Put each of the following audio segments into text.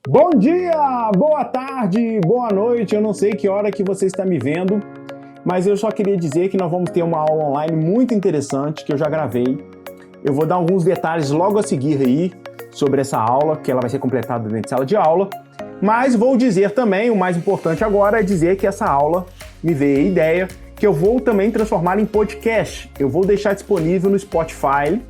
Bom dia, boa tarde, boa noite, eu não sei que hora que você está me vendo, mas eu só queria dizer que nós vamos ter uma aula online muito interessante que eu já gravei. Eu vou dar alguns detalhes logo a seguir aí sobre essa aula, que ela vai ser completada dentro de sala de aula, mas vou dizer também, o mais importante agora é dizer que essa aula me veio a ideia que eu vou também transformar em podcast. Eu vou deixar disponível no Spotify,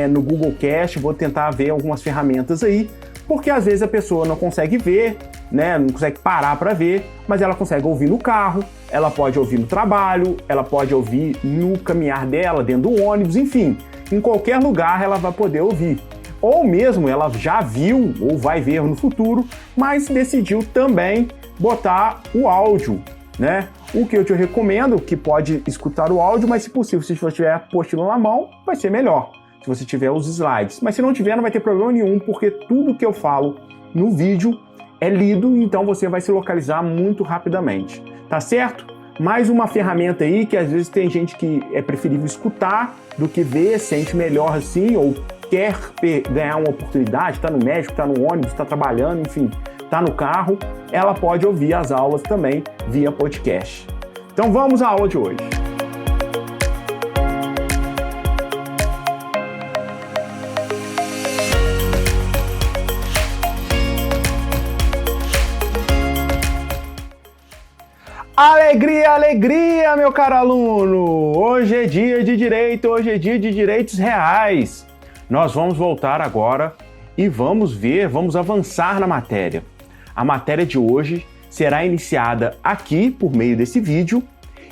no Google Cast, vou tentar ver algumas ferramentas aí, porque às vezes a pessoa não consegue ver, né, não consegue parar para ver, mas ela consegue ouvir no carro, ela pode ouvir no trabalho, ela pode ouvir no caminhar dela, dentro do ônibus, enfim, em qualquer lugar ela vai poder ouvir. Ou mesmo ela já viu ou vai ver no futuro, mas decidiu também botar o áudio, né? O que eu te recomendo, que pode escutar o áudio, mas se possível, se você tiver a apostila na mão, vai ser melhor. Se você tiver os slides. Mas se não tiver, não vai ter problema nenhum, porque tudo que eu falo no vídeo é lido, então você vai se localizar muito rapidamente. Tá certo? Mais uma ferramenta aí que às vezes tem gente que é preferível escutar do que ver, sente melhor assim, ou quer ganhar uma oportunidade, está no médico, está no ônibus, está trabalhando, enfim, está no carro, ela pode ouvir as aulas também via podcast. Então vamos à aula de hoje. Alegria, alegria, meu caro aluno! Hoje é dia de direito, hoje é dia de direitos reais. Nós vamos voltar agora e vamos avançar na matéria. A matéria de hoje será iniciada aqui por meio desse vídeo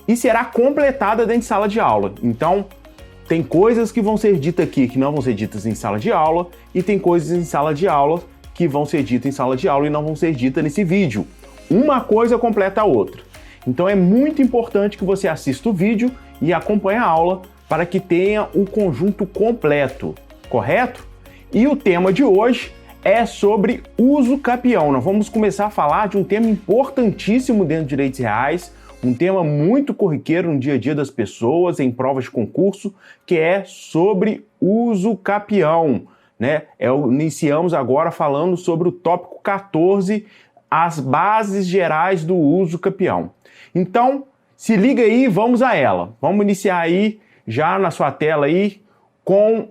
e será completada dentro de sala de aula. Então, tem coisas que vão ser ditas aqui que não vão ser ditas em sala de aula e tem coisas em sala de aula que vão ser ditas em sala de aula e não vão ser ditas nesse vídeo. Uma coisa completa a outra. Então é muito importante que você assista o vídeo e acompanhe a aula para que tenha o conjunto completo, correto? E o tema de hoje é sobre uso capião. Nós vamos começar a falar de um tema importantíssimo dentro de direitos reais, um tema muito corriqueiro no dia a dia das pessoas, em provas de concurso, que é sobre uso capião, né? Iniciamos agora falando sobre o tópico 14, as bases gerais do uso capião. Então, se liga aí, vamos a ela. Vamos iniciar aí, já na sua tela aí, com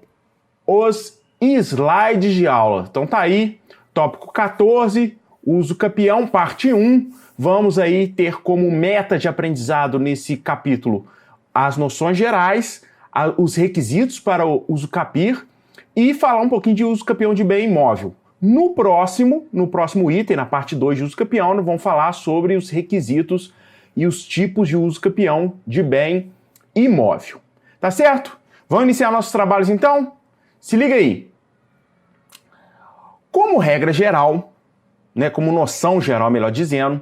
os slides de aula. Então tá aí, tópico 14, uso capião, parte 1. Vamos aí ter como meta de aprendizado nesse capítulo as noções gerais, os requisitos para o uso capir e falar um pouquinho de uso capião de bem imóvel. No próximo item, na parte 2 de uso capião, nós vamos falar sobre os requisitos e os tipos de uso capião de bem imóvel. Tá certo? Vamos iniciar nossos trabalhos então? Se liga aí. Como regra geral, né, como noção geral, melhor dizendo,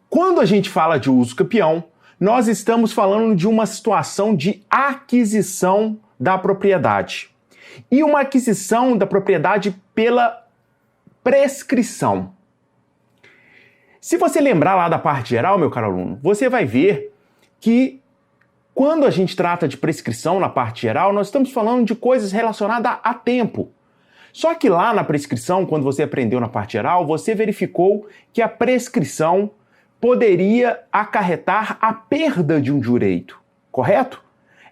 quando a gente fala de uso capião, nós estamos falando de uma situação de aquisição da propriedade. E uma aquisição da propriedade pela prescrição. Se você lembrar lá da parte geral, meu caro aluno, você vai ver que quando a gente trata de prescrição na parte geral, nós estamos falando de coisas relacionadas a tempo. Só que lá na prescrição, quando você aprendeu na parte geral, você verificou que a prescrição poderia acarretar a perda de um direito, correto?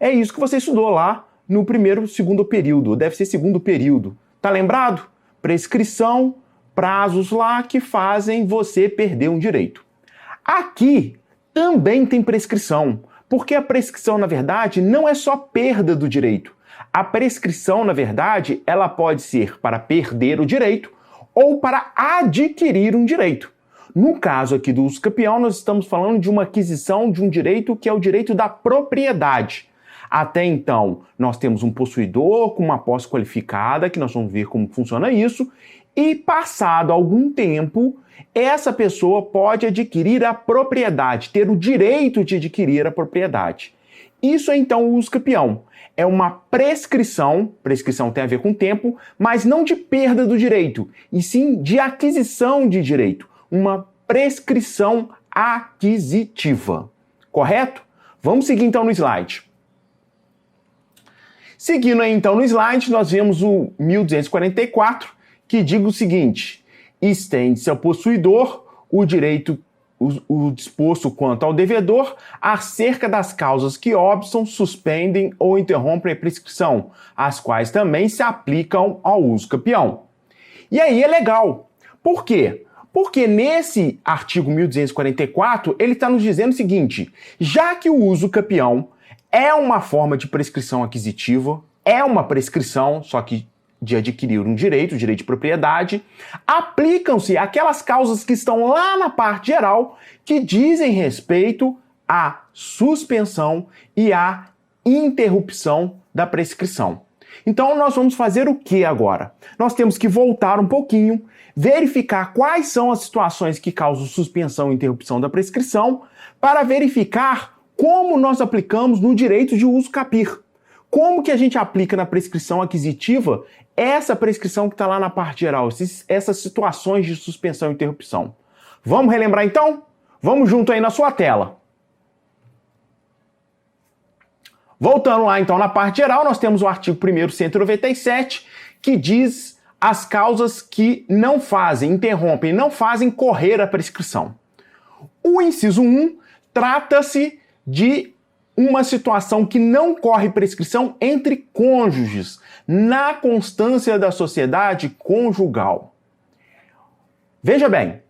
É isso que você estudou lá no segundo período, deve ser segundo período. Tá lembrado? Prescrição, prazos lá que fazem você perder um direito. Aqui também tem prescrição, porque a prescrição, na verdade, não é só perda do direito. A prescrição, na verdade, ela pode ser para perder o direito ou para adquirir um direito. No caso aqui do uso capião, nós estamos falando de uma aquisição de um direito que é o direito da propriedade. Até então, nós temos um possuidor com uma posse qualificada, que nós vamos ver como funciona isso, e passado algum tempo, essa pessoa pode adquirir a propriedade, ter o direito de adquirir a propriedade. Isso é então o uso capião. É uma prescrição tem a ver com tempo, mas não de perda do direito, e sim de aquisição de direito. Uma prescrição aquisitiva. Correto? Vamos seguir então no slide. Seguindo aí então no slide, nós vemos o 1244, que diz o seguinte: estende-se ao possuidor o direito, o disposto quanto ao devedor, acerca das causas que obstam, suspendem ou interrompem a prescrição, as quais também se aplicam ao uso capião. E aí é legal. Por quê? Porque nesse artigo 1244, ele está nos dizendo o seguinte: já que o uso capião é uma forma de prescrição aquisitiva, é uma prescrição, só que de adquirir um direito, o direito de propriedade, aplicam-se aquelas causas que estão lá na parte geral que dizem respeito à suspensão e à interrupção da prescrição. Então nós vamos fazer o que agora? Nós temos que voltar um pouquinho, verificar quais são as situações que causam suspensão e interrupção da prescrição, para verificar como nós aplicamos no direito de uso capir. Como que a gente aplica na prescrição aquisitiva essa prescrição que está lá na parte geral, essas situações de suspensão e interrupção? Vamos relembrar então? Vamos junto aí na sua tela. Voltando lá então na parte geral, nós temos o artigo 1º, 197, que diz as causas que não fazem, interrompem, não fazem correr a prescrição. O inciso 1 trata-se de uma situação que não corre prescrição entre cônjuges, na constância da sociedade conjugal. Veja bem,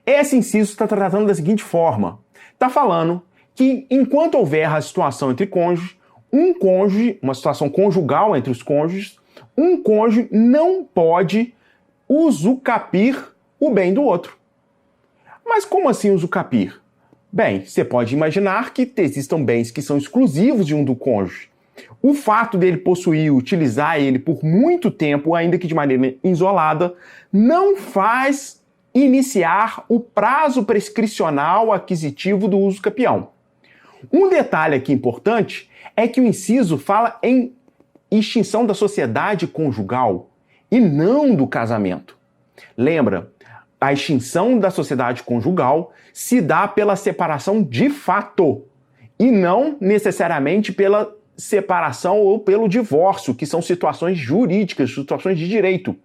esse inciso está tratando da seguinte forma: está falando que enquanto houver a situação entre cônjuges, um cônjuge, uma situação conjugal entre os cônjuges, um cônjuge não pode usucapir o bem do outro. Mas como assim usucapir? Bem, você pode imaginar que existam bens que são exclusivos de um do cônjuge. O fato dele possuir, utilizar ele por muito tempo, ainda que de maneira isolada, não faz iniciar o prazo prescricional aquisitivo do uso capião. Um detalhe aqui importante é que o inciso fala em extinção da sociedade conjugal e não do casamento. Lembra, a extinção da sociedade conjugal se dá pela separação de fato e não necessariamente pela separação ou pelo divórcio, que são situações jurídicas, situações de direito.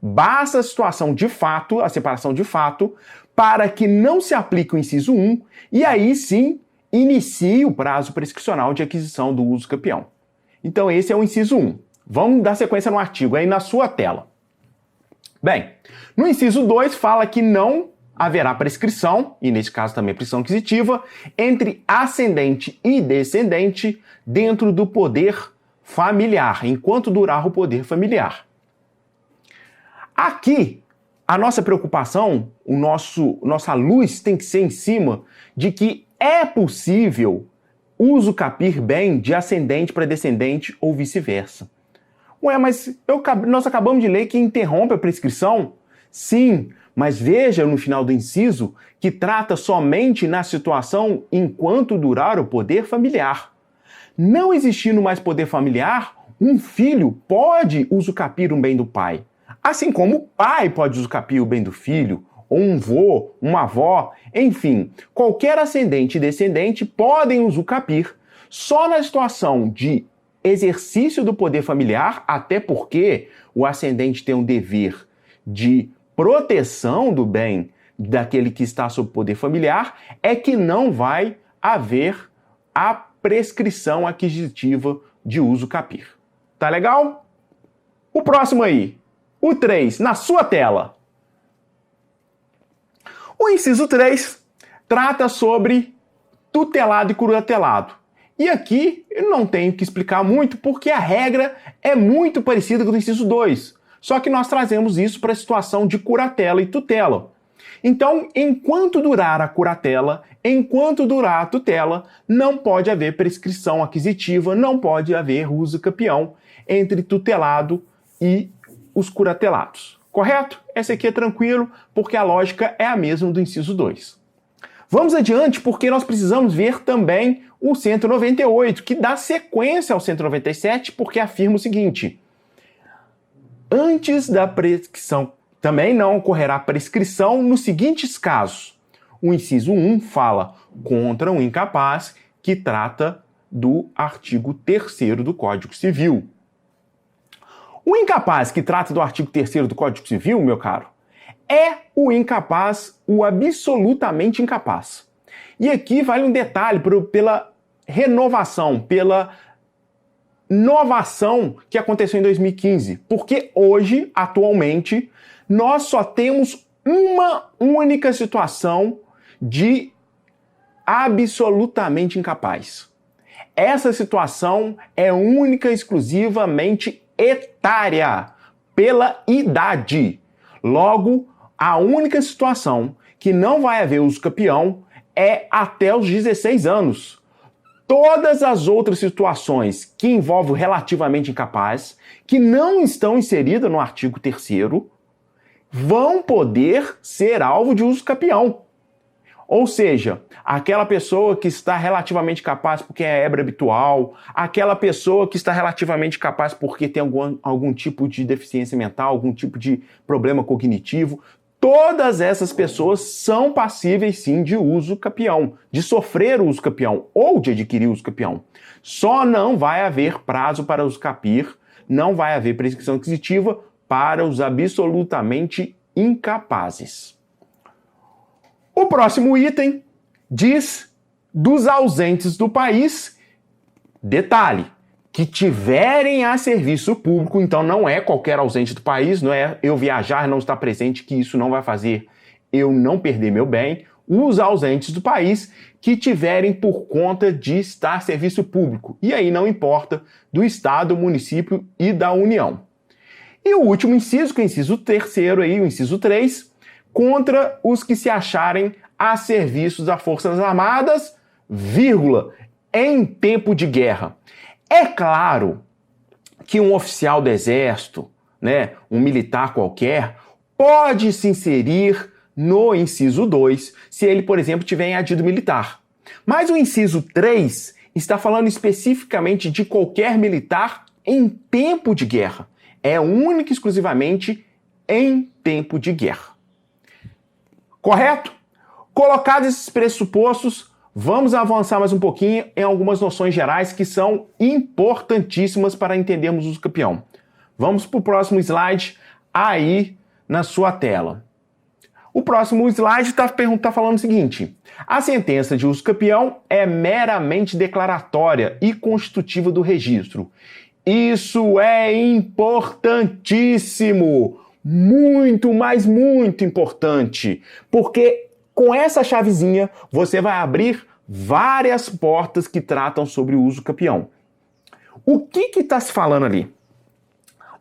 Basta a situação de fato, a separação de fato, para que não se aplique o inciso 1 e aí sim inicie o prazo prescricional de aquisição do uso capião. Então esse é o inciso 1. Vamos dar sequência no artigo aí na sua tela. Bem, no inciso 2 fala que não haverá prescrição, e nesse caso também prescrição aquisitiva, entre ascendente e descendente dentro do poder familiar, enquanto durar o poder familiar. Aqui, a nossa preocupação, nossa luz tem que ser em cima de que é possível usucapir bem de ascendente para descendente ou vice-versa. Ué, mas nós acabamos de ler que interrompe a prescrição? Sim, mas veja no final do inciso que trata somente na situação enquanto durar o poder familiar. Não existindo mais poder familiar, um filho pode usucapir um bem do pai. Assim como o pai pode usucapir o bem do filho, ou um vô, uma avó, enfim, qualquer ascendente e descendente podem usucapir só na situação de exercício do poder familiar, até porque o ascendente tem um dever de proteção do bem daquele que está sob poder familiar, é que não vai haver a prescrição aquisitiva de usucapir. Tá legal? O próximo aí, o 3, na sua tela. O inciso 3 trata sobre tutelado e curatelado. E aqui eu não tenho que explicar muito, porque a regra é muito parecida com o inciso 2. Só que nós trazemos isso para a situação de curatela e tutela. Então, enquanto durar a curatela, enquanto durar a tutela, não pode haver prescrição aquisitiva, não pode haver uso capião entre tutelado e os curatelados. Correto? Esse aqui é tranquilo, porque a lógica é a mesma do inciso 2. Vamos adiante, porque nós precisamos ver também o 198, que dá sequência ao 197, porque afirma o seguinte: antes da prescrição, também não ocorrerá prescrição nos seguintes casos. O inciso 1 fala contra um incapaz, que trata do artigo 3º do Código Civil. O incapaz que trata do artigo 3º do Código Civil, meu caro, é o incapaz, o absolutamente incapaz. E aqui vale um detalhe pela renovação, pela inovação que aconteceu em 2015. Porque hoje, atualmente, nós só temos uma única situação de absolutamente incapaz. Essa situação é única e exclusivamente etária, pela idade. Logo, a única situação que não vai haver uso capião é até os 16 anos. Todas as outras situações que envolvem o relativamente incapaz, que não estão inseridas no artigo 3º, vão poder ser alvo de uso capião. Ou seja, aquela pessoa que está relativamente capaz porque é ébrio habitual, aquela pessoa que está relativamente capaz porque tem algum tipo de deficiência mental, algum tipo de problema cognitivo, todas essas pessoas são passíveis sim de uso capião, de sofrer o uso capião ou de adquirir o uso capião. Só não vai haver prazo para uso capir, não vai haver prescrição aquisitiva para os absolutamente incapazes. O próximo item diz dos ausentes do país, detalhe, que tiverem a serviço público, então não é qualquer ausente do país, não é eu viajar, não estar presente, que isso não vai fazer eu não perder meu bem. Os ausentes do país que tiverem por conta de estar a serviço público, e aí não importa do estado, município e da União. E o último inciso, que é o inciso 3º aí, o inciso 3, contra os que se acharem a serviço das Forças Armadas, vírgula, em tempo de guerra. É claro que um oficial do Exército, né, um militar qualquer, pode se inserir no inciso 2, se ele, por exemplo, tiver em adido militar. Mas o inciso 3 está falando especificamente de qualquer militar em tempo de guerra. É única e exclusivamente em tempo de guerra. Correto? Colocados esses pressupostos, vamos avançar mais um pouquinho em algumas noções gerais que são importantíssimas para entendermos o uso capião. Vamos para o próximo slide aí na sua tela. O próximo slide está falando o seguinte: a sentença de uso capião é meramente declaratória e constitutiva do registro. Isso é importantíssimo! Muito, mas muito importante, porque com essa chavezinha você vai abrir várias portas que tratam sobre o uso capião. O que está se falando ali?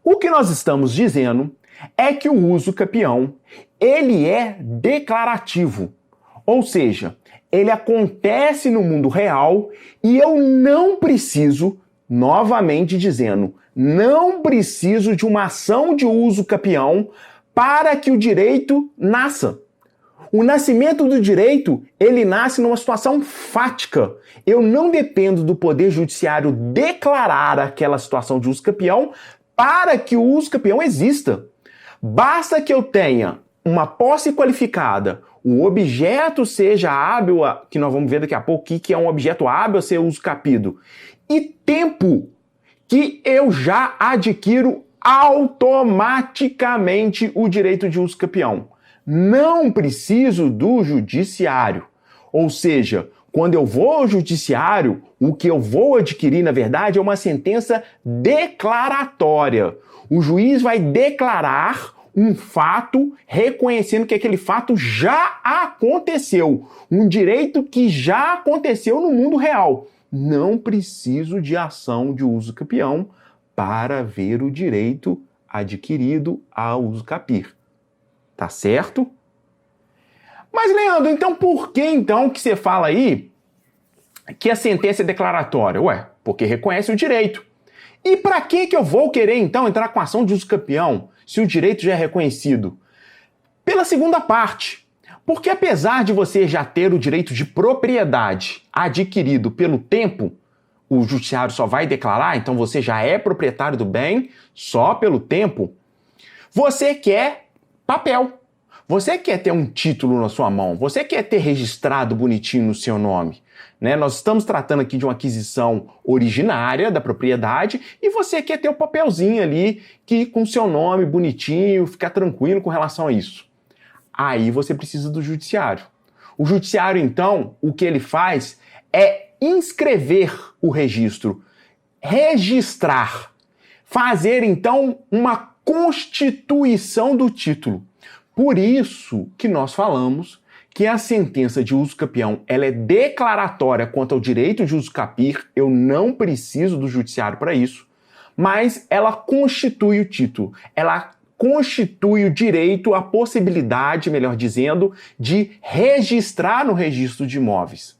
O que nós estamos dizendo é que o uso capião, ele é declarativo, ou seja, ele acontece no mundo real e eu não preciso, novamente dizendo, não preciso de uma ação de uso capião para que o direito nasça. O nascimento do direito, ele nasce numa situação fática. Eu não dependo do Poder Judiciário declarar aquela situação de uso capião para que o uso capião exista. Basta que eu tenha uma posse qualificada, o objeto seja hábil, que nós vamos ver daqui a pouco que é um objeto hábil a ser uso capido, e tempo que eu já adquiro automaticamente o direito de uso capião. Não preciso do judiciário. Ou seja, quando eu vou ao judiciário, o que eu vou adquirir, na verdade, é uma sentença declaratória. O juiz vai declarar um fato reconhecendo que aquele fato já aconteceu. Um direito que já aconteceu no mundo real. Não preciso de ação de uso capião para ver o direito adquirido ao uso capir. Tá certo? Mas, Leandro, então por que então que você fala aí que a sentença é declaratória? Ué, porque reconhece o direito. E para que eu vou querer então entrar com ação de uso capião se o direito já é reconhecido? Pela segunda parte. Porque apesar de você já ter o direito de propriedade adquirido pelo tempo, o judiciário só vai declarar, então você já é proprietário do bem só pelo tempo, você quer papel. Você quer ter um título na sua mão, você quer ter registrado bonitinho no seu nome, né? Nós estamos tratando aqui de uma aquisição originária da propriedade e você quer ter o papelzinho ali que com seu nome bonitinho, ficar tranquilo com relação a isso. Aí você precisa do judiciário. O judiciário, então, o que ele faz é inscrever o registro, registrar, fazer, então, uma constituição do título. Por isso que nós falamos que a sentença de uso capião ela é declaratória quanto ao direito de uso capir, eu não preciso do judiciário para isso, mas ela constitui o título, ela constitui o direito, a possibilidade, melhor dizendo, de registrar no registro de imóveis.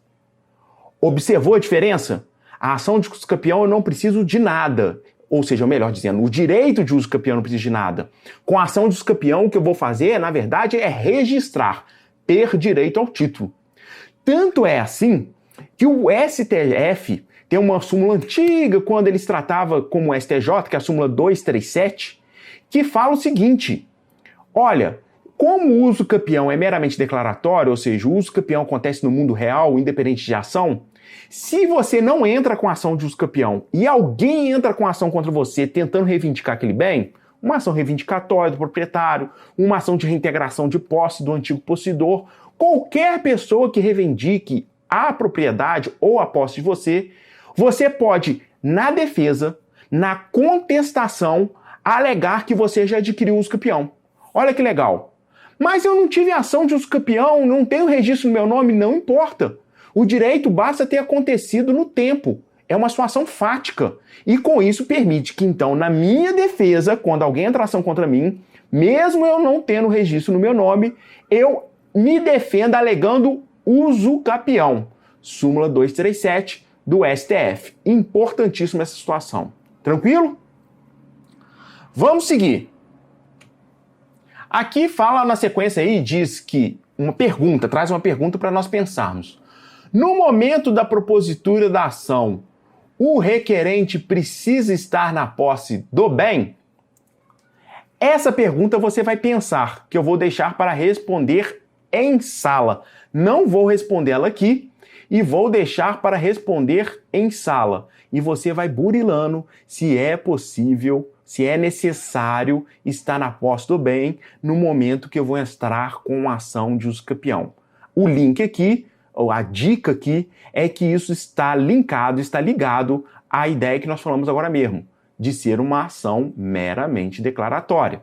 Observou a diferença? A ação de uso capião eu não preciso de nada. Ou seja, melhor dizendo, o direito de uso capião não precisa de nada. Com a ação de uso capião, o que eu vou fazer, na verdade, é registrar, ter direito ao título. Tanto é assim que o STF tem uma súmula antiga, quando eles tratavam como STJ, que é a súmula 237, que fala o seguinte: olha, como o uso capião é meramente declaratório, ou seja, o uso capião acontece no mundo real, independente de ação, se você não entra com ação de uso capião e alguém entra com ação contra você tentando reivindicar aquele bem, uma ação reivindicatória do proprietário, uma ação de reintegração de posse do antigo possuidor, qualquer pessoa que reivindique a propriedade ou a posse de você, você pode, na defesa, na contestação, alegar que você já adquiriu o uso capião. Olha que legal. Mas eu não tive ação de uso capião, não tenho registro no meu nome, não importa. O direito basta ter acontecido no tempo. É uma situação fática. E com isso permite que, então, na minha defesa, quando alguém entra ação contra mim, mesmo eu não tendo registro no meu nome, eu me defenda alegando uso capião. Súmula 237 do STF. Importantíssima essa situação. Tranquilo? Vamos seguir. Aqui fala na sequência aí, diz que traz uma pergunta para nós pensarmos. No momento da propositura da ação, o requerente precisa estar na posse do bem? Essa pergunta você vai pensar, que eu vou deixar para responder em sala. Não vou responder ela aqui e vou deixar para responder em sala. E você vai burilando se é possível, se é necessário estar na posse do bem no momento que eu vou entrar com a ação de uso capião. O link aqui, ou a dica aqui, é que isso está ligado à ideia que nós falamos agora mesmo, de ser uma ação meramente declaratória.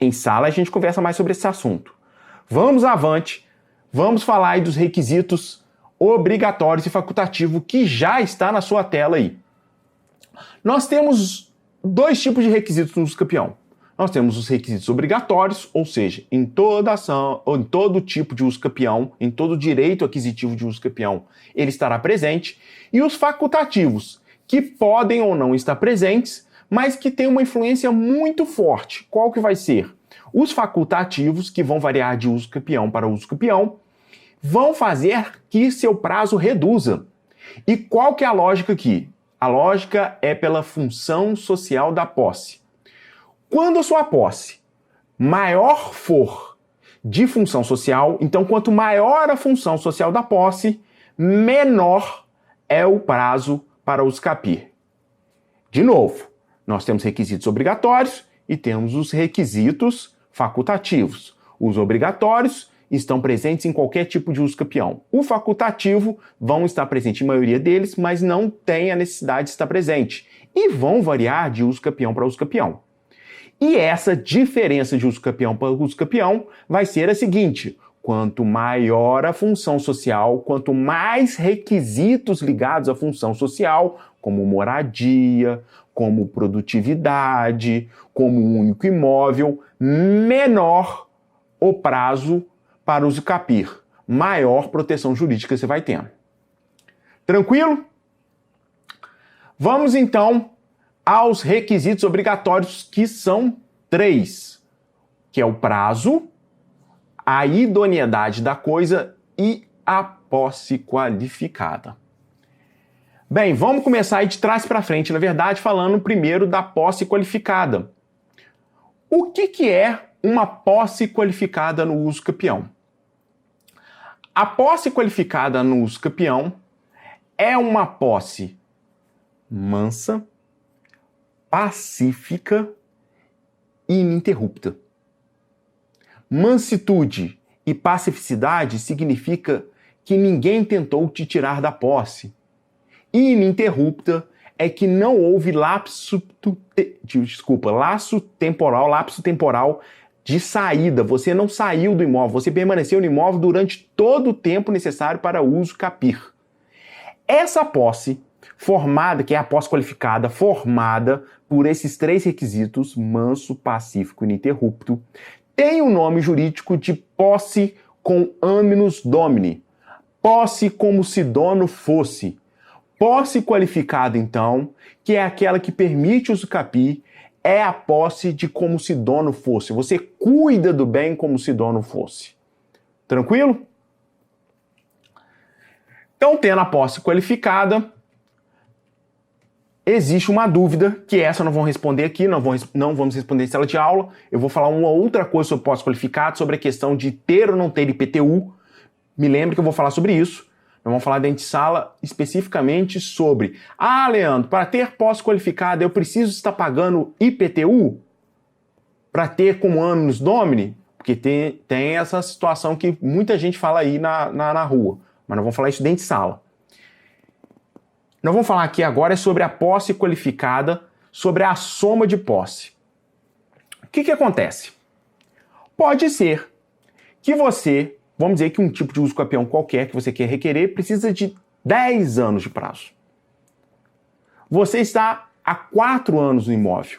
Em sala a gente conversa mais sobre esse assunto. Vamos avante, vamos falar aí dos requisitos obrigatórios e facultativos que já está na sua tela aí. Nós temos dois tipos de requisitos no uso capião. Nós temos os requisitos obrigatórios, ou seja, em toda ação, ou em todo tipo de uso capião, em todo direito aquisitivo de uso capião, ele estará presente, e os facultativos, que podem ou não estar presentes, mas que têm uma influência muito forte. Qual que vai ser? Os facultativos, que vão variar de uso capião para uso capião, vão fazer que seu prazo reduza. E qual que é a lógica aqui? A lógica é pela função social da posse. Quando a sua posse maior for de função social, então quanto maior a função social da posse, menor é o prazo para uso capir. De novo, nós temos requisitos obrigatórios e temos os requisitos facultativos. Os obrigatórios estão presentes em qualquer tipo de uso capião. O facultativo vão estar presentes em maioria deles, mas não tem a necessidade de estar presente. E vão variar de uso capião para uso capião. E essa diferença de uso capião para uso capião vai ser a seguinte: quanto maior a função social, quanto mais requisitos ligados à função social, como moradia, como produtividade, como um único imóvel, menor o prazo para uso capir, maior proteção jurídica você vai tendo. Tranquilo? Vamos então aos requisitos obrigatórios, que são 3, que é o prazo, a idoneidade da coisa e a posse qualificada. Bem, vamos começar aí de trás para frente, na verdade, falando primeiro da posse qualificada. O que é uma posse qualificada no uso capião? A posse qualificada no uso capião é uma posse mansa, pacífica e ininterrupta. Mansitude e pacificidade significa que ninguém tentou te tirar da posse. Ininterrupta é que não houve lapso temporal de saída. Você não saiu do imóvel, você permaneceu no imóvel durante todo o tempo necessário para uso capir. Essa posse formada, que é a posse qualificada, formada por esses 3 requisitos, manso, pacífico e ininterrupto, tem o nome jurídico de posse com aminus domini, posse como se dono fosse. Posse qualificada, então, que é aquela que permite o uso capir, é a posse de como se dono fosse. Você cuida do bem como se dono fosse. Tranquilo? Então, tendo a posse qualificada, existe uma dúvida, que essa não vão responder aqui, não vamos responder em sala de aula. Eu vou falar uma outra coisa sobre posse qualificada, sobre a questão de ter ou não ter IPTU. Me lembre que eu vou falar sobre isso. Nós vamos falar dentro de sala especificamente sobre: Leandro, para ter posse qualificada eu preciso estar pagando IPTU? Para ter como aminus domini? Porque tem essa situação que muita gente fala aí na rua. Mas nós vamos falar isso dentro de sala. Nós vamos falar aqui agora sobre a posse qualificada, sobre a soma de posse. O que acontece? Pode ser que você, vamos dizer que um tipo de uso capião qualquer que você quer requerer precisa de 10 anos de prazo. Você está há 4 anos no imóvel.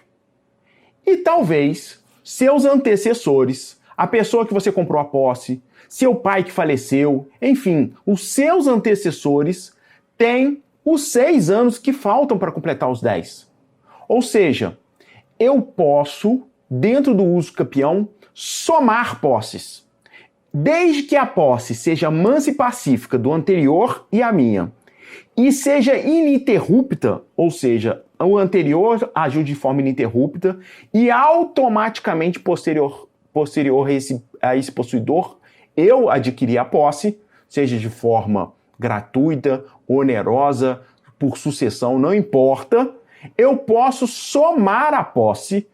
E talvez seus antecessores, a pessoa que você comprou a posse, seu pai que faleceu, enfim, os seus antecessores têm os 6 anos que faltam para completar os 10. Ou seja, eu posso, dentro do uso capião, somar posses. Desde que a posse seja mansa e pacífica do anterior e a minha, e seja ininterrupta, ou seja, o anterior agiu de forma ininterrupta e automaticamente posterior a esse possuidor, eu adquiri a posse, seja de forma gratuita, onerosa, por sucessão, não importa, eu posso somar a posse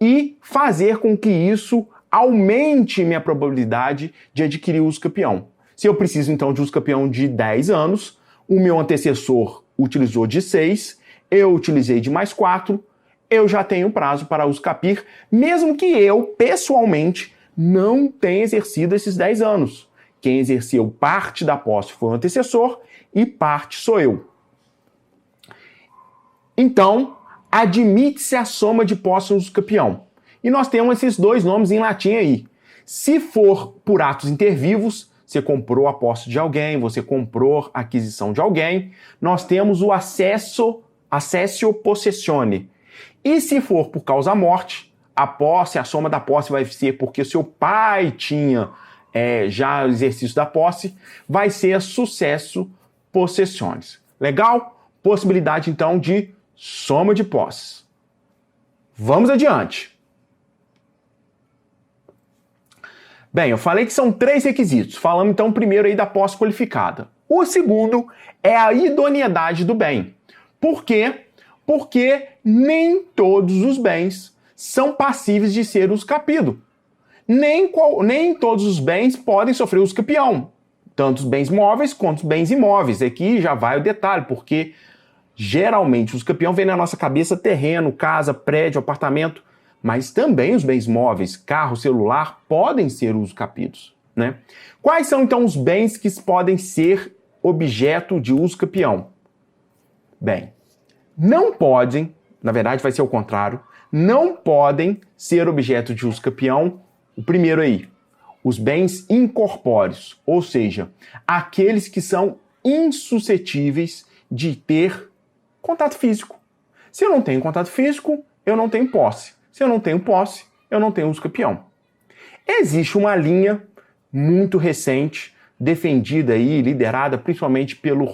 e fazer com que isso aumente minha probabilidade de adquirir o uso capião. Se eu preciso, então, de uso capião de 10 anos, o meu antecessor utilizou de 6, eu utilizei de mais 4, eu já tenho prazo para uso capir, mesmo que eu, pessoalmente, não tenha exercido esses 10 anos. Quem exerceu parte da posse foi o antecessor e parte sou eu. Então, admite-se a soma de posse no uso capião. E nós temos esses 2 nomes em latim aí. Se for por atos intervivos, você comprou a posse de alguém, você comprou a aquisição de alguém, nós temos o accessio possessione. E se for por causa morte, a soma da posse vai ser porque seu pai tinha já o exercício da posse, vai ser sucesso possessiones. Legal? Possibilidade, então, de soma de posses. Vamos adiante. Bem, eu falei que são 3 requisitos. Falamos, então, primeiro aí da posse qualificada. O segundo é a idoneidade do bem. Por quê? Porque nem todos os bens são passíveis de ser usucapido. Nem todos os bens podem sofrer uso capião. Tanto os bens móveis quanto os bens imóveis. Aqui já vai o detalhe, porque geralmente o uso capião vem na nossa cabeça terreno, casa, prédio, apartamento, mas também os bens móveis, carro, celular, podem ser usucapidos, né? Quais são, então, os bens que podem ser objeto de uso capião? Bem, não podem, na verdade vai ser o contrário, não podem ser objeto de uso capião, o primeiro aí, os bens incorpóreos, ou seja, aqueles que são insuscetíveis de ter contato físico. Se eu não tenho contato físico, eu não tenho posse. Se eu não tenho posse, eu não tenho uso capião. Existe uma linha muito recente, defendida e liderada principalmente pelo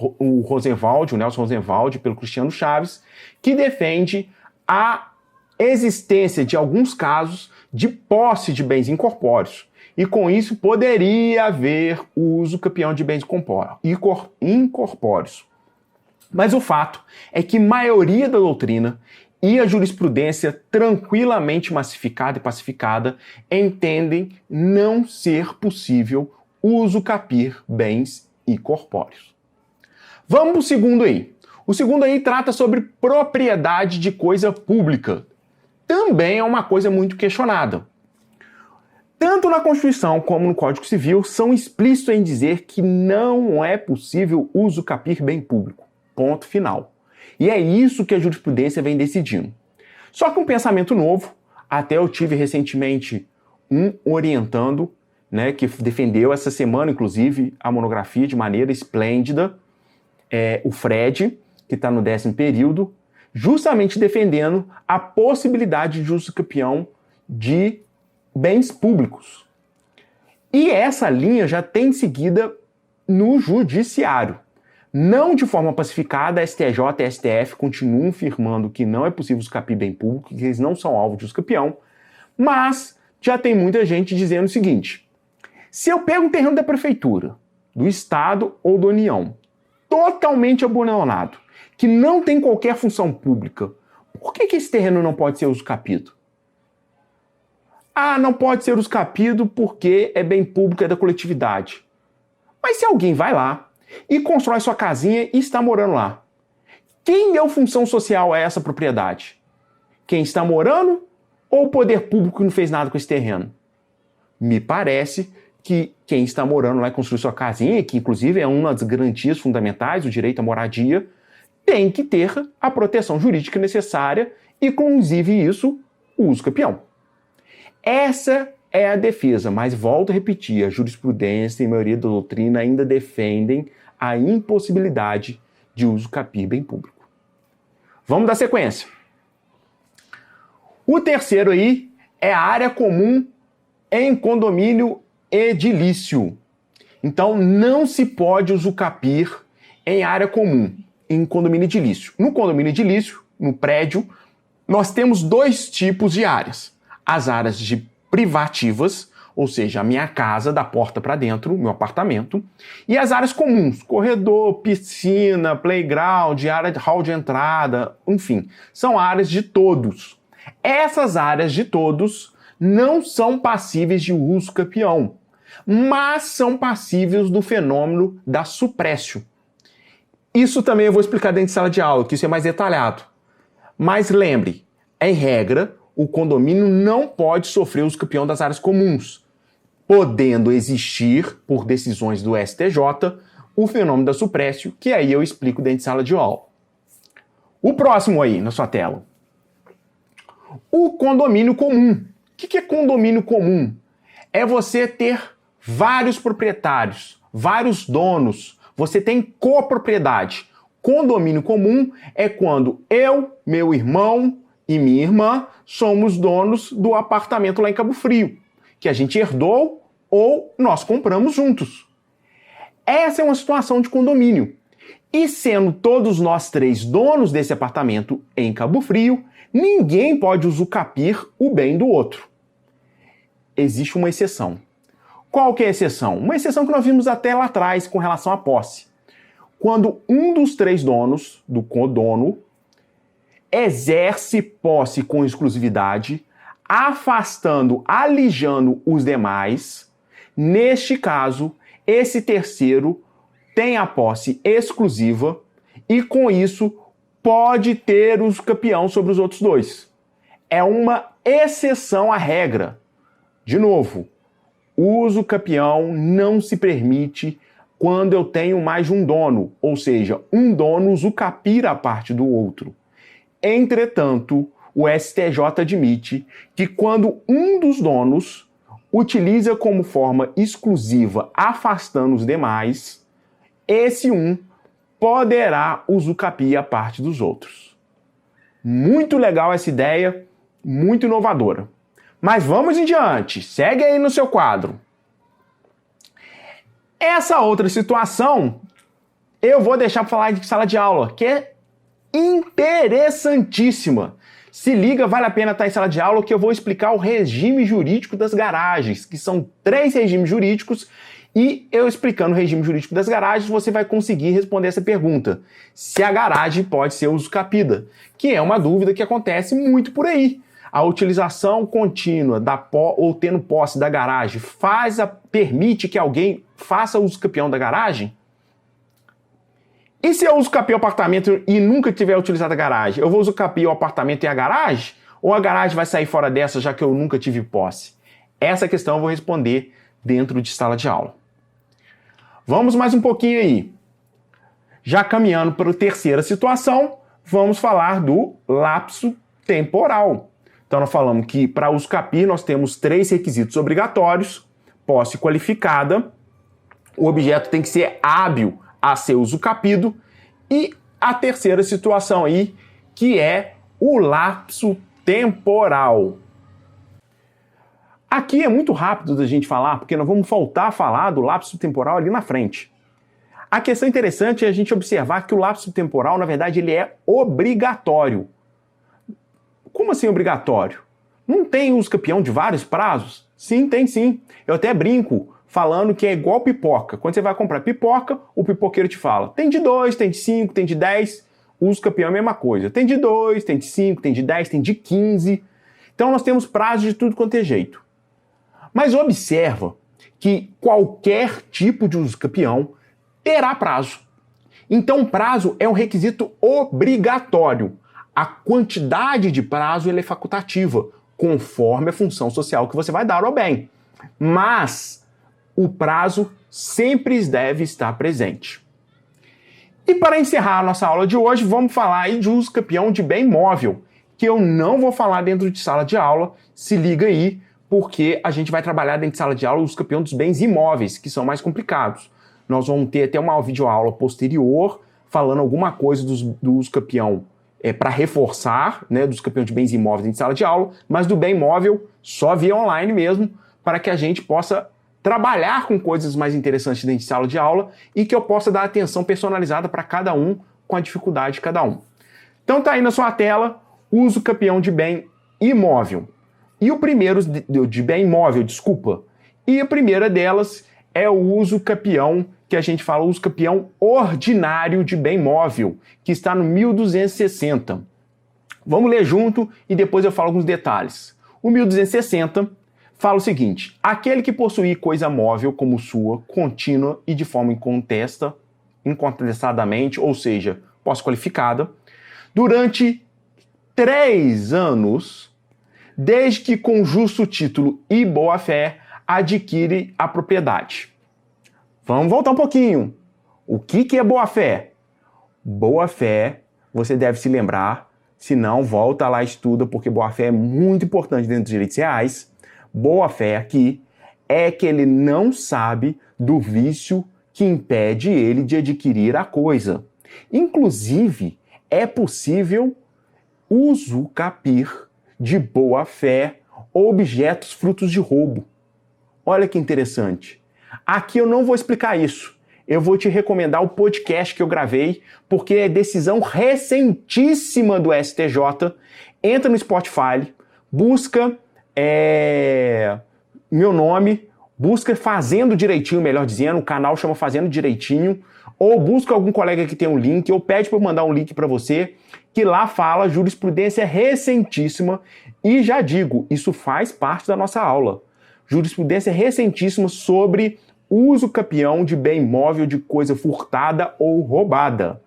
Rosenwald, o Nelson Rosenwald, pelo Cristiano Chaves, que defende a existência de alguns casos de posse de bens incorpóreos. E com isso poderia haver o uso capião de bens incorpóreos. Mas o fato é que a maioria da doutrina e a jurisprudência tranquilamente massificada e pacificada entendem não ser possível usucapir bens incorpóreos. Vamos para o segundo aí. O segundo aí trata sobre propriedade de coisa pública. Também é uma coisa muito questionada. Tanto na Constituição como no Código Civil são explícitos em dizer que não é possível usucapir bem público. Ponto final. E é isso que a jurisprudência vem decidindo. Só que um pensamento novo, até eu tive recentemente um orientando, né, que defendeu essa semana, inclusive, a monografia de maneira esplêndida, o Fred, que está no 10º período, justamente defendendo a possibilidade de usucapião de bens públicos. E essa linha já tem seguida no judiciário. Não de forma pacificada, a STJ e a STF continuam afirmando que não é possível usucapir bem público, que eles não são alvo de usucapião, mas já tem muita gente dizendo o seguinte: se eu pego um terreno da prefeitura, do estado ou da União, totalmente abandonado, que não tem qualquer função pública, por que esse terreno não pode ser usucapido? Ah, não pode ser usucapido porque é bem público, é da coletividade. Mas se alguém vai lá e constrói sua casinha e está morando lá, quem deu função social a essa propriedade? Quem está morando ou o poder público que não fez nada com esse terreno? Me parece que quem está morando lá e construiu sua casinha, que inclusive é uma das garantias fundamentais do direito à moradia, tem que ter a proteção jurídica necessária e, inclusive isso, o usucapião. Essa é a defesa, mas volto a repetir, a jurisprudência e a maioria da doutrina ainda defendem a impossibilidade de usucapir bem público. Vamos dar sequência. O terceiro aí é a área comum em condomínio edilício. Então, não se pode usucapir em área comum, em condomínio edilício. No condomínio edilício, no prédio, nós temos dois tipos de áreas. As áreas de privativas, ou seja, a minha casa da porta para dentro, meu apartamento, e as áreas comuns, corredor, piscina, playground, área de hall de entrada, enfim, são áreas de todos. Essas áreas de todos não são passíveis de usucapião, mas são passíveis do fenômeno da suprécio. Isso também eu vou explicar dentro de sala de aula, que isso é mais detalhado. Mas lembre, em regra, o condomínio não pode sofrer usucapião das áreas comuns, podendo existir, por decisões do STJ, o fenômeno da suprécio, que aí eu explico dentro de sala de aula. O próximo aí, na sua tela. O condomínio comum. O que é condomínio comum? É você ter vários proprietários, vários donos, você tem copropriedade. Condomínio comum é quando eu, meu irmão e minha irmã somos donos do apartamento lá em Cabo Frio, que a gente herdou ou nós compramos juntos. Essa é uma situação de condomínio. E sendo todos nós três donos desse apartamento em Cabo Frio, ninguém pode usucapir o bem do outro. Existe uma exceção. Qual que é a exceção? Uma exceção que nós vimos até lá atrás com relação à posse. Quando um dos três donos, do codono, exerce posse com exclusividade, afastando, alijando os demais, neste caso, esse terceiro tem a posse exclusiva e, com isso, pode ter usucapião sobre os outros dois. É uma exceção à regra. De novo, usucapião não se permite quando eu tenho mais de um dono, ou seja, um dono usucapira a parte do outro. Entretanto, o STJ admite que quando um dos donos utiliza como forma exclusiva, afastando os demais, esse um poderá usucapir a parte dos outros. Muito legal essa ideia, muito inovadora. Mas vamos em diante, segue aí no seu quadro. Essa outra situação eu vou deixar para falar de sala de aula, que é interessantíssima. Se liga, vale a pena estar em sala de aula, que eu vou explicar o regime jurídico das garagens, que são 3 regimes jurídicos E eu explicando o regime jurídico das garagens, você vai conseguir responder essa pergunta. Se a garagem pode ser usucapida, que é uma dúvida que acontece muito por aí. A utilização contínua ou tendo posse da garagem permite que alguém faça usucapião da garagem? E se eu usucapiei o apartamento e nunca tiver utilizado a garagem? Eu vou usucapiar o apartamento e a garagem? Ou a garagem vai sair fora dessa já que eu nunca tive posse? Essa questão eu vou responder dentro de sala de aula. Vamos mais um pouquinho aí. Já caminhando para a terceira situação, vamos falar do lapso temporal. Então nós falamos que para usucapiar nós temos 3 requisitos obrigatórios: posse qualificada, o objeto tem que ser hábil a ser usucapido, e a terceira situação aí, que é o lapso temporal. Aqui é muito rápido da gente falar, porque nós vamos voltar a falar do lapso temporal ali na frente. A questão interessante é a gente observar que o lapso temporal, na verdade, ele é obrigatório. Como assim obrigatório? Não tem usucapião de vários prazos? Sim, tem sim. Eu até brinco falando que é igual pipoca. Quando você vai comprar pipoca, o pipoqueiro te fala: tem de 2, tem de 5, tem de 10. Usucapião é a mesma coisa. Tem de 2, tem de 5, tem de 10, tem de 15. Então nós temos prazos de tudo quanto é jeito. Mas observa que qualquer tipo de usucapião terá prazo. Então prazo é um requisito obrigatório. A quantidade de prazo ela é facultativa, conforme a função social que você vai dar ao bem. Mas o prazo sempre deve estar presente. E para encerrar a nossa aula de hoje, vamos falar aí de usucapião de bem móvel, que eu não vou falar dentro de sala de aula. Se liga aí, porque a gente vai trabalhar dentro de sala de aula o usucapião dos bens imóveis, que são mais complicados. Nós vamos ter até uma videoaula posterior falando alguma coisa do usucapião para reforçar, né, do usucapião de bens imóveis dentro de sala de aula, mas do bem móvel só via online mesmo, para que a gente possa trabalhar com coisas mais interessantes dentro de sala de aula e que eu possa dar atenção personalizada para cada um, com a dificuldade de cada um. Então tá aí na sua tela, usucapião de bem imóvel. E o primeiro de bem imóvel, desculpa. E a primeira delas é o usucapião, que a gente fala usucapião ordinário de bem móvel, que está no 1260. Vamos ler junto e depois eu falo alguns detalhes. O 1260 fala o seguinte: aquele que possuir coisa móvel como sua, contínua e de forma incontestadamente, ou seja, posse qualificada, durante 3 anos, desde que com justo título e boa-fé adquire a propriedade. Vamos voltar um pouquinho. O que é boa-fé? Boa-fé, você deve se lembrar, se não, volta lá e estuda, porque boa-fé é muito importante dentro dos direitos reais. Boa-fé aqui é que ele não sabe do vício que impede ele de adquirir a coisa. Inclusive, é possível usucapiar de boa-fé objetos frutos de roubo. Olha que interessante. Aqui eu não vou explicar isso. Eu vou te recomendar o podcast que eu gravei, porque é decisão recentíssima do STJ. Entra no Spotify, busca meu nome, busca Fazendo Direitinho, melhor dizendo, o canal chama Fazendo Direitinho, ou busca algum colega que tem um link, ou pede para eu mandar um link para você, que lá fala jurisprudência recentíssima, e já digo, isso faz parte da nossa aula. Jurisprudência recentíssima sobre usucapião de bem imóvel de coisa furtada ou roubada.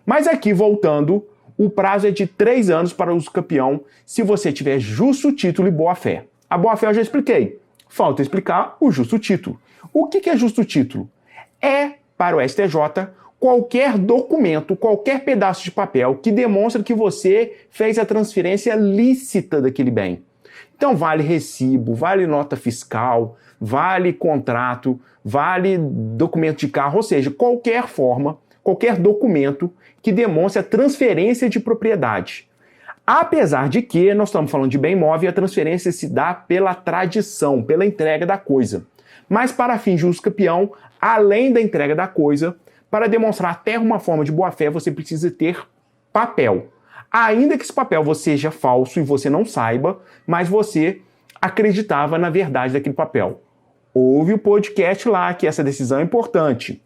Mas aqui, voltando, o prazo é de 3 anos para usucapião se você tiver justo título e boa-fé. A boa-fé eu já expliquei. Falta explicar o justo título. O que é justo título? É, para o STJ, qualquer documento, qualquer pedaço de papel que demonstra que você fez a transferência lícita daquele bem. Então vale recibo, vale nota fiscal, vale contrato, vale documento de carro, ou seja, qualquer forma, qualquer documento que demonstre a transferência de propriedade. Apesar de que nós estamos falando de bem imóvel e a transferência se dá pela tradição, pela entrega da coisa. Mas para fins de usucapião, além da entrega da coisa, para demonstrar até uma forma de boa-fé, você precisa ter papel. Ainda que esse papel seja falso e você não saiba, mas você acreditava na verdade daquele papel. ouve o podcast lá, que essa decisão é importante.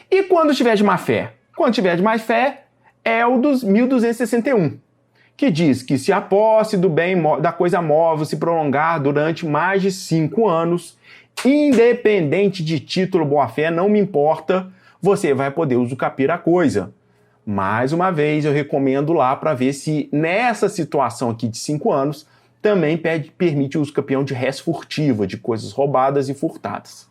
E quando tiver de má fé? Quando tiver de má fé, é o dos 1261, que diz que se a posse do bem da coisa móvel se prolongar durante mais de 5 anos, independente de título boa-fé, não me importa, você vai poder usucapir a coisa. Mais uma vez, eu recomendo lá para ver se nessa situação aqui de 5 anos também permite o usucapião de res furtiva, de coisas roubadas e furtadas.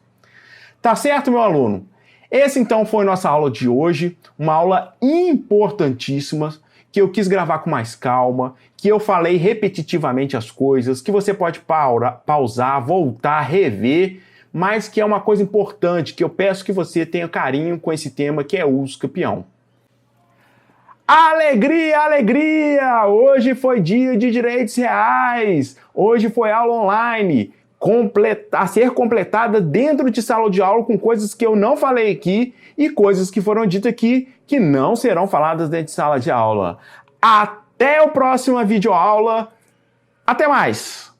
Tá certo, meu aluno? Esse então foi nossa aula de hoje, uma aula importantíssima, que eu quis gravar com mais calma, que eu falei repetitivamente as coisas, que você pode pausar, voltar, rever, mas que é uma coisa importante, que eu peço que você tenha carinho com esse tema, que é o usucapião. Alegria, alegria! Hoje foi dia de direitos reais, hoje foi aula online, a ser completada dentro de sala de aula com coisas que eu não falei aqui e coisas que foram ditas aqui que não serão faladas dentro de sala de aula. Até a próxima videoaula. Até mais!